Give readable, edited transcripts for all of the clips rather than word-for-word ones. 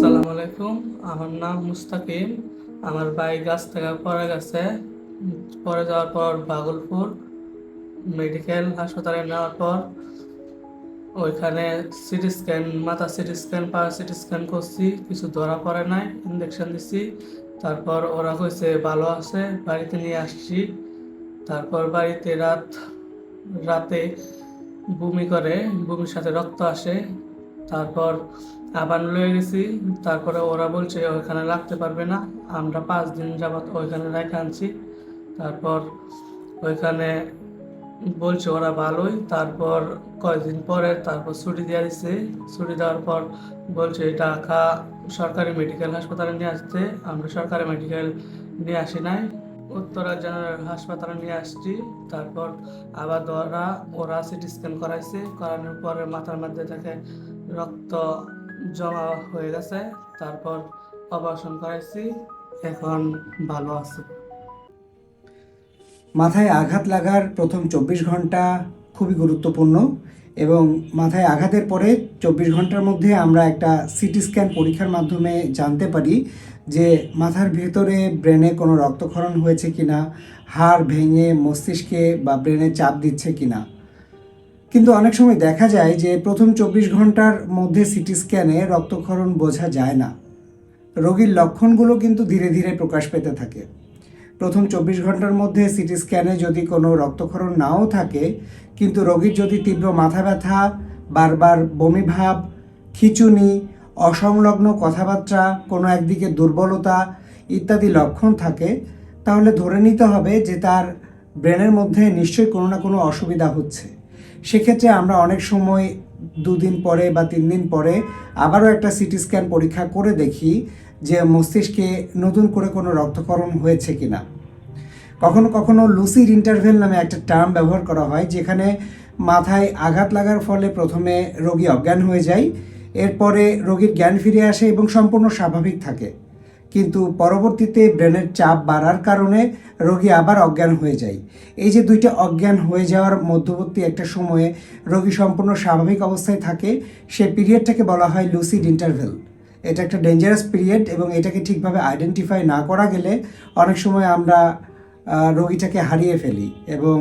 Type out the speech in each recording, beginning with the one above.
আসসালামু আলাইকুম। আমার নাম মুস্তাকিম। আমার ভাই গাছ থেকে পড়ে গেছে। পড়ে যাওয়ার পর ভাগলপুর মেডিকেল হাসপাতালে নেওয়ার পর ওইখানে সিটি স্ক্যান, মাথা সিটি স্ক্যান, পা সিটি স্ক্যান করছি, কিছু ধরা পড়ে নাই, ইঞ্জেকশন দিছি। তারপর ওরা কইছে ভালো আছে, বাড়িতে নিয়ে আসছি। তারপর বাড়িতে রাতে বমি করে, বমির সাথে রক্ত আসে। তারপর আবার লয়ে গেছি। তারপরে ওরা বলছে ওইখানে রাখতে পারবে না, আমরা 5 দিন যাবত ওইখানে রেখে আনছি। তারপর ওইখানে বলছে ওরা ভালোই। তারপর কয়েকদিন পরে তারপর ছুটি দিয়ে দিচ্ছে। ছুটি দেওয়ার পর বলছে ঢাকা সরকারি মেডিকেল হাসপাতালে নিয়ে আসতে। আমরা সরকারি মেডিকেল নিয়ে আসি নাই, উত্তরা জেনারেল হাসপাতালে নিয়ে আসছি। তারপর আবার ওরা সিটি স্ক্যান করাইছে, করানোর পরে মাথার মধ্যে থেকে রক্ত জমা হয়ে গেছে। তারপর অপারেশন করাইছি, এখন ভালো আছে। মাথায় আঘাত লাগার প্রথম 24 ঘন্টা খুবই গুরুত্বপূর্ণ এবং মাথায় আঘাতের পরে 24 ঘন্টার মধ্যে আমরা একটা সিটি স্ক্যান পরীক্ষার মাধ্যমে জানতে পারি যে মাথার ভেতরে ব্রেনে কোনো রক্তক্ষরণ হয়েছে কিনা, হাড় ভেঙে মস্তিষ্কে বা ব্রেনে চাপ দিচ্ছে কিনা। কিন্তু অনেক সময় দেখা যায় যে প্রথম 24 ঘন্টার মধ্যে সিটি স্ক্যানে রক্তক্ষরণ বোঝা যায় না। রোগীর লক্ষণগুলো কিন্তু ধীরে ধীরে প্রকাশ পেতে থাকে। প্রথম 24 ঘন্টার মধ্যে সিটি স্ক্যানে যদি কোনো রক্তক্ষরণ নাও থাকে, কিন্তু রোগীর যদি তীব্র মাথা ব্যথা, বারবার বমি ভাব, খিঁচুনি, অসংলগ্ন কথাবার্তা, কোনো একদিকে দুর্বলতা ইত্যাদি লক্ষণ থাকে, তাহলে ধরে নিতে হবে যে তার ব্রেনের মধ্যে নিশ্চয়ই কোনো না কোনো অসুবিধা হচ্ছে। সেক্ষেত্রে আমরা অনেক সময় 2 দিন পরে বা 3 দিন পরে আবারও একটা সিটি স্ক্যান পরীক্ষা করে দেখি যে মস্তিষ্কে নতুন করে কোনো রক্তক্ষরণ হয়েছে কিনা। কখনো কখনো লুসিড ইন্টারভেল নামে একটা টার্ম ব্যবহার করা হয়, যেখানে মাথায় আঘাত লাগার ফলে প্রথমে রোগী অজ্ঞান হয়ে যায়, এরপরে রোগীর জ্ঞান ফিরে আসে এবং সম্পূর্ণ স্বাভাবিক থাকে, কিন্তু পরবর্তীতে ব্রেনের চাপ বাড়ার কারণে রোগী আবার অজ্ঞান হয়ে যায়। এই যে দুইটা অজ্ঞান হয়ে যাওয়ার মধ্যবর্তী একটা সময়ে রোগী সম্পূর্ণ স্বাভাবিক অবস্থায় থাকে, সেই পিরিয়ডটাকে বলা হয় লুসিড ইন্টারভেল। এটা একটা ডেঞ্জারাস পিরিয়ড এবং এটাকে ঠিকভাবে আইডেন্টিফাই না করা গেলে অনেক সময় আমরা রোগীটাকে হারিয়ে ফেলি এবং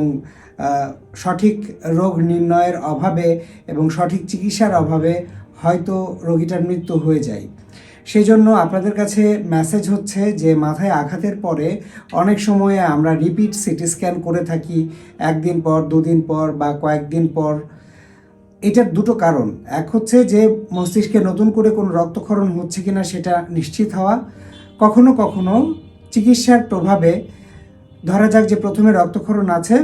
সঠিক রোগ নির্ণয়ের অভাবে এবং সঠিক চিকিৎসার অভাবে হয়তো রোগীটার মৃত্যু হয়ে যায়। সেই জন্য আপনাদের কাছে মেসেজ হচ্ছে যে মাথায় আঘাতের পরে অনেক সময়ে আমরা রিপিট সিটি স্ক্যান করে থাকি, 1 দিন পর, 2 দিন পর বা কয়েকদিন পর। এটার দুটো কারণ। এক হচ্ছে যে মস্তিষ্কে নতুন করে কোনো রক্তক্ষরণ হচ্ছে কিনা সেটা নিশ্চিত হওয়া। কখনো কখনো চিকিৎসার প্রভাবে ধরা যাক যে প্রথমে রক্তক্ষরণ আছে,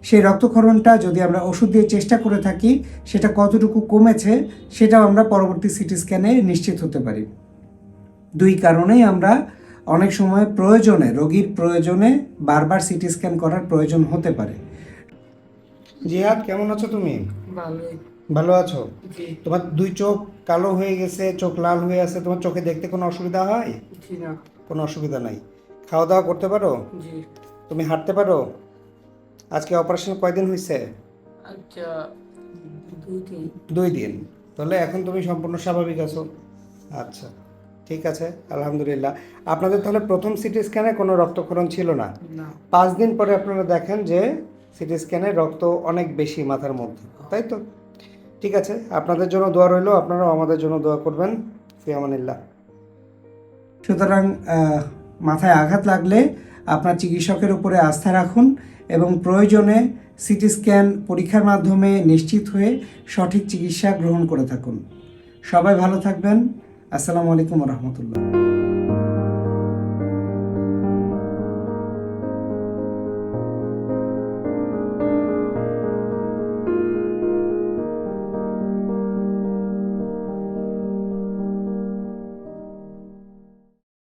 সেই রক্তক্ষরণটা যদি আমরা ওষুধ দিয়ে চেষ্টা করে থাকি, সেটা কতটুকু কমেছে সেটাও আমরা পরবর্তী সিটি স্ক্যানে নিশ্চিত হতে পারি। দুই কারণেই আমরা অনেক সময় রোগীর প্রয়োজনে বারবার সিটি স্ক্যান করার প্রয়োজন হতে পারে। জিহাদ, কেমন আছো তুমি? ভালোই। ভালো আছো? জি। তোমার 2 চোখ কালো হয়ে গেছে, চোখ লাল হয়ে আছে, তোমার চোখে দেখতে কোনো অসুবিধা হয়? জি না। কোনো অসুবিধা নাই। খাওয়া দাওয়া করতে পারো? জি। তুমি হাঁটতে পারো? আজকে অপারেশন কয়দিন হয়েছে? আচ্ছা, 2 দিন। 2 দিন। তাহলে এখন তুমি সম্পূর্ণ স্বাভাবিক আছো? আচ্ছা, ঠিক আছে, আলহামদুলিল্লাহ। আপনাদের তাহলে প্রথম সিটি স্ক্যানে কোনো রক্তক্ষরণ ছিল না? না। 5 দিন পরে আপনারা দেখেন যে সিটি স্ক্যানে রক্ত অনেক বেশি মাথার মধ্যে, তাই তো? ঠিক আছে, আপনাদের জন্য দোয়া রইল, আপনারাও আমাদের জন্য দোয়া করবেন। ফি আমানিল্লাহ। সুতরাং মাথায় আঘাত লাগলে আপনার চিকিৎসকের উপরে আস্থা রাখুন এবং প্রয়োজনে সিটি স্ক্যান পরীক্ষার মাধ্যমে নিশ্চিত হয়ে সঠিক চিকিৎসা গ্রহণ করে থাকুন। সবাই ভালো থাকবেন। আসসালামু আলাইকুম রহমতুল্লাহ।